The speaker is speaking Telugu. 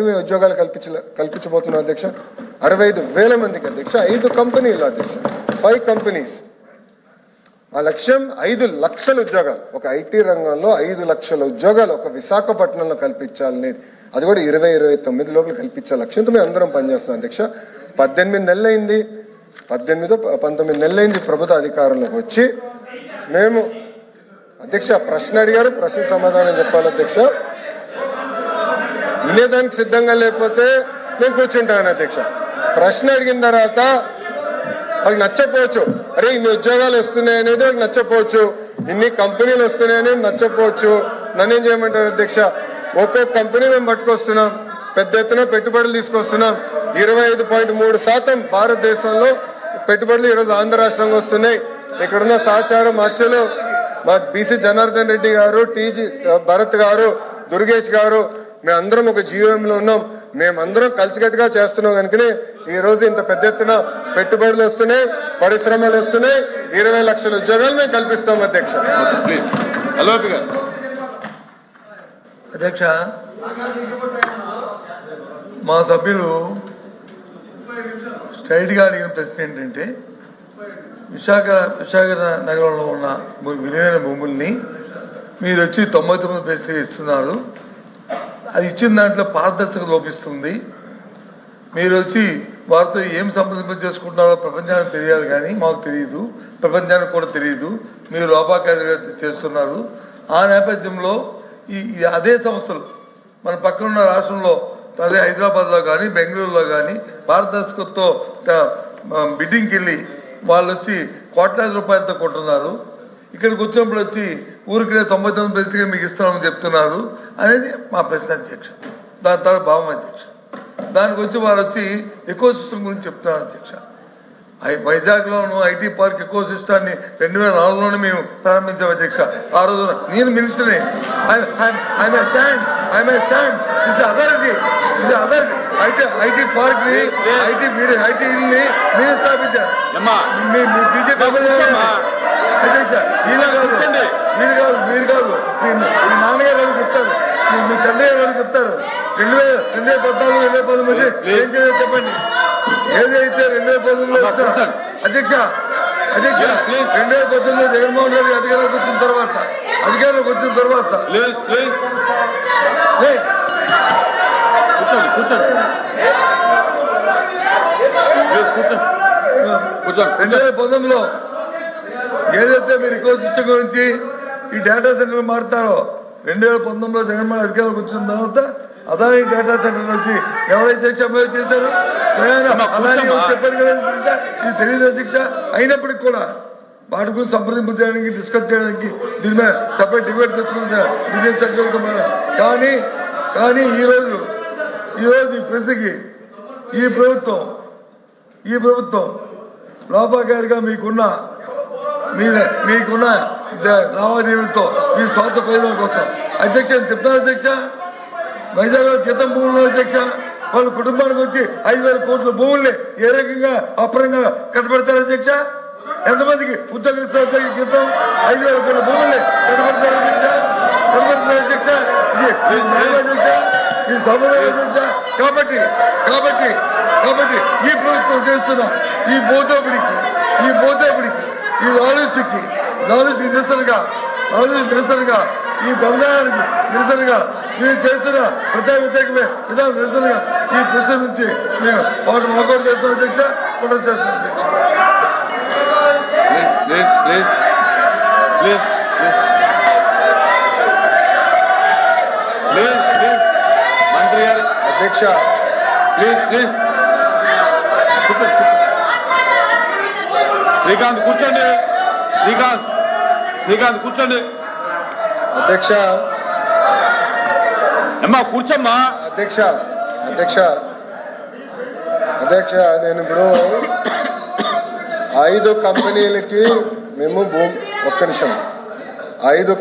మేము ఉద్యోగాలు కల్పించబోతున్నాం అధ్యక్ష. 65,000 మందికి అధ్యక్ష. 5 కంపెనీలు అధ్యక్ష, 5 కంపెనీస్. మా లక్ష్యం 5 లక్షల ఉద్యోగాలు, ఒక ఐటీ రంగంలో 5 లక్షల ఉద్యోగాలు ఒక విశాఖపట్నంలో కల్పించాలని, అది కూడా 2029 లోపల కల్పించే లక్ష్యంతో మేము అందరం పనిచేస్తున్నాం అధ్యక్ష. 18 నెలలైంది, 19 నెలలైంది ప్రభుత్వ అధికారంలోకి వచ్చి. మేము అధ్యక్ష ప్రశ్న అడిగారు, ప్రశ్న సమాధానం చెప్పాలి అధ్యక్ష. వినేదానికి సిద్ధంగా లేకపోతే నేను కూర్చుంటాను అధ్యక్ష. ప్రశ్న అడిగిన తర్వాత వాళ్ళకి నచ్చపోవచ్చు, అరే ఇన్ని ఉద్యోగాలు వస్తున్నాయి అనేది వాళ్ళకి నచ్చపోవచ్చు, ఇన్ని కంపెనీలు వస్తున్నాయనేది నచ్చపోవచ్చు. నన్నేం చేయమంటారు అధ్యక్ష? ఒక్కొక్క కంపెనీ మేము పట్టుకొస్తున్నాం, పెద్ద ఎత్తున పెట్టుబడులు తీసుకొస్తున్నాం. 25.3% భారతదేశంలో పెట్టుబడులు ఈరోజు ఆంధ్ర రాష్ట్రంగా వస్తున్నాయి. ఇక్కడున్న సహచార మత్స్యలు మా బీసీ జనార్దన్ రెడ్డి గారు, టీజీ భరత్ గారు, దుర్గేష్ గారు, మేమందరం ఒక జీవోఎంలో ఉన్నాం. మేమందరం కలిసికట్టుగా చేస్తున్నాం కనుకనే ఈ రోజు ఇంత పెద్ద ఎత్తున పెట్టుబడులు వస్తున్నాయి, పరిశ్రమలు వస్తున్నాయి. 20 లక్షల ఉద్యోగాలు మేము కల్పిస్తాం అధ్యక్ష. అధ్యక్ష, మా సభ్యులు స్ట్రైట్గా అడిగిన ప్రశ్న ఏంటంటే, విశాఖ నగరంలో ఉన్న విలువైన భూముల్ని మీరు వచ్చి 99 పైసలు ఇస్తున్నారు. అది ఇచ్చిన దాంట్లో పారదర్శకత లోపిస్తుంది. మీరు వచ్చి వారితో ఏం సంప్రదింప చేసుకుంటున్నారో ప్రపంచానికి తెలియాలి, కానీ మాకు తెలియదు, ప్రపంచానికి కూడా తెలియదు. మీరు లోపాకారిగా చేస్తున్నారు. ఆ నేపథ్యంలో అదే సంస్థలు మన పక్కనున్న రాష్ట్రంలో, అదే హైదరాబాద్లో కానీ బెంగళూరులో కానీ పారదర్శకతతో బిడ్డింగ్కి వెళ్ళి వాళ్ళు వచ్చి కోట్లాది రూపాయలతో కొంటున్నారు. ఇక్కడికి వచ్చినప్పుడు వచ్చి ఊరికే 99 పైసలుగా మీకు ఇస్తామని చెప్తున్నారు అనేది మా ప్రశ్న అధ్యక్ష. దాని తర్వాత భావం అధ్యక్ష. దానికి వచ్చి వారు వచ్చి ఎకో సిస్టమ్ గురించి చెప్తున్నారు అధ్యక్ష. వైజాగ్లోను ఐటీ పార్క్ ఎకో సిస్టాన్ని 2004లోనే మేము ప్రారంభించాం అధ్యక్ష. ఆ రోజున నేను మినిస్టర్ని. ఐటీ పార్క్ ని ఐటీని మీరు స్థాపించారు. అధ్యక్ష, మీరు కాదు మీ నాన్నగారు వాళ్ళు చెప్తారు, మీ తండ్రి గారు వాళ్ళు చెప్తారు. 2014, 2019 ఏం చేయాలో చెప్పండి. ఏదైతే 2019లో అధ్యక్ష 2019లో జగన్మోహన్ రెడ్డి అధికారంలోకి వచ్చిన తర్వాత కూర్చోండి 2019లో ఏదైతే మీరు ఎకో సిస్టమ్ గురించి ఈ డేటా సెంటర్ మారుతారో, 2019లో జగన్మోహన్ అధికారంలోకి వచ్చిన తర్వాత అదాని డేటా సెంటర్ నుంచి ఎవరైతే అమలు చేశారో అదాని చెప్పారు కదా, ఇది తెలియదు అధ్యక్ష. అయినప్పటికీ కూడా వాటి గురించి సంప్రదింపు చేయడానికి, డిస్కస్ చేయడానికి దీని మీద సపరేట్ డిబేట్ తెచ్చుకుంటా బిజినెస్ సెక్టర్తో. కానీ ఈరోజు ఈ ప్రశ్నకి ఈ ప్రభుత్వం లోపాకారిగా మీకున్న లావాదేవీలతో మీ స్వార్థ ప్రయోజనాల కోసం అధ్యక్ష చెప్తారు అధ్యక్ష. వైజాగ్ గీతం భూములు అధ్యక్ష, వాళ్ళ కుటుంబానికి వచ్చి 5,000 కోట్ల భూముల్ని ఏ రకంగా అపరంగా కట్టబెడతారు అధ్యక్ష? ఎంతమందికి ఉద్యోగం ఇస్తారు గీతం? 5,000 కోట్ల భూముల్ని కట్టబెడతారు అధ్యక్ష. ఇది అధ్యక్ష, ఇది సమాధానం అధ్యక్ష. కాబట్టి ఈ ప్రభుత్వం చేస్తున్న ఈ మోదోపిడికి ఈ లాలూచికి నిరసనగా ఈ దొంగనానికి నిరసనగా మీరు చేస్తున్న వ్యతిరేకమే విధానం నిరసనగా ఈ ప్రశ్న నుంచి మేము వాటి వాకౌట్ చేస్తాం అధ్యక్ష, కూడా చేస్తాం అధ్యక్ష. మంత్రి గారు అధ్యక్ష ప్లీజ్ శ్రీకాంత్ కూర్చోండి. శ్రీకాంత్ కూర్చోండి అధ్యక్ష. అమ్మా కూర్చోమ్మా అధ్యక్ష. నేను ఇప్పుడు 5 కంపెనీలకి మేము ఒక్క నిమిషం 5